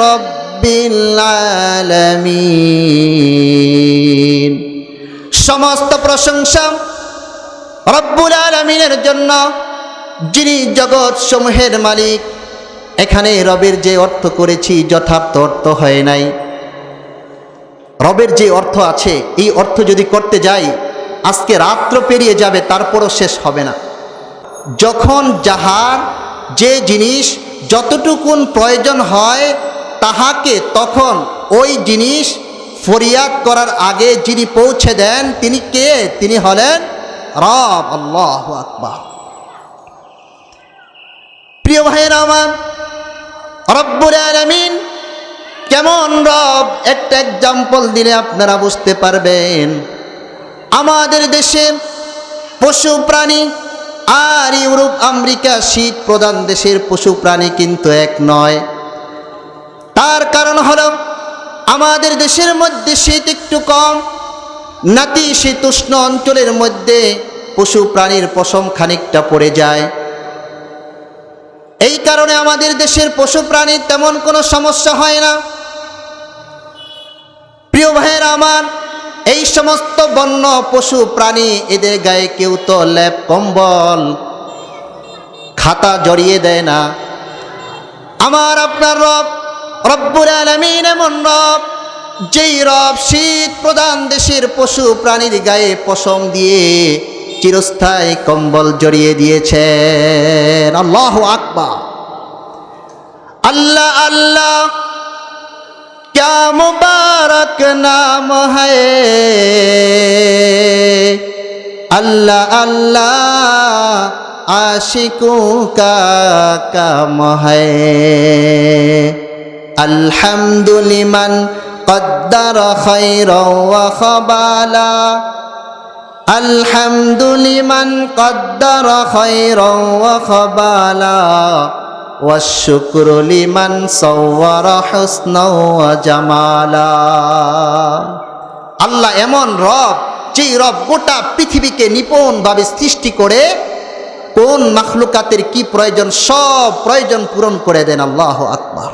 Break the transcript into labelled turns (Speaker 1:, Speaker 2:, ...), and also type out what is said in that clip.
Speaker 1: রব্বিল আলামিন। সমস্ত প্রশংসা রব্বুল আলামিনের জন্য, যিনি জগৎ সমূহের মালিক। এখানে রবের যে অর্থ করেছি যথার্থ অর্থ হয় নাই। রবের যে অর্থ আছে এই অর্থ যদি করতে যাই আজকে রাত্র পেরিয়ে যাবে, তারপরও শেষ হবে না। যখন যাহার যে জিনিস যতটুকুন প্রয়োজন হয় তাহাকে তখন ওই জিনিস ফরিয়াদ করার আগে যিনি পৌঁছে দেন তিনি কে? তিনি হলেন রব। আল্লাহু আকবার। প্রিয় ভাইয়েরা আমার, রব্বুল আলামিন কেমন রব একটা এক্সাম্পল দিলে আপনারা বুঝতে পারবেন। আমাদের দেশে পশু প্রাণী আর ইউরোপ আমেরিকা শীত প্রধান দেশের পশু প্রাণী কিন্তু এক নয়। তার কারণ হলো আমাদের দেশের মধ্যে শীত একটু কম, নাতিশীতোষ্ণ অঞ্চলের মধ্যে পশু প্রাণীর পশম খানিকটা পড়ে যায়। এই কারণে আমাদের দেশের পশু প্রাণীর তেমন কোনো সমস্যা হয় না। প্রিয় ভাইয়েরা আমার, এই সমস্ত বন্য পশু প্রাণী এদের গায়ে কেউ তো লেপ কম্বল খাতা জড়িয়ে দেয় না। আমার আপনার রব রব্বুল আলামিন এমন রব, যেই রব শীত প্রধান দেশের পশু প্রাণীর গায়ে পশম দিয়ে চিরস্থায়ী কম্বল জড়িয়ে দিয়েছেন। আল্লাহু আকবার। আল্লাহ আল্লাহ क्या मुबारक नाम है, अल्लाह अल्लाह आशिकों का काम है। अल्हम्दुलिमन क़द्दर खैरा व ख़बाला, अल्हम्दुलिमन क़द्दर खैरा व ख़बाला, والشكر لمن صور حسنا وجمالا। আল্লাহ এমন রব, যেই রব গোটা পৃথিবীকে নিপুণভাবে সৃষ্টি করে কোন মাখলুকাতের কি প্রয়োজন সব প্রয়োজন পূরণ করে দেন। আল্লাহু আকবার।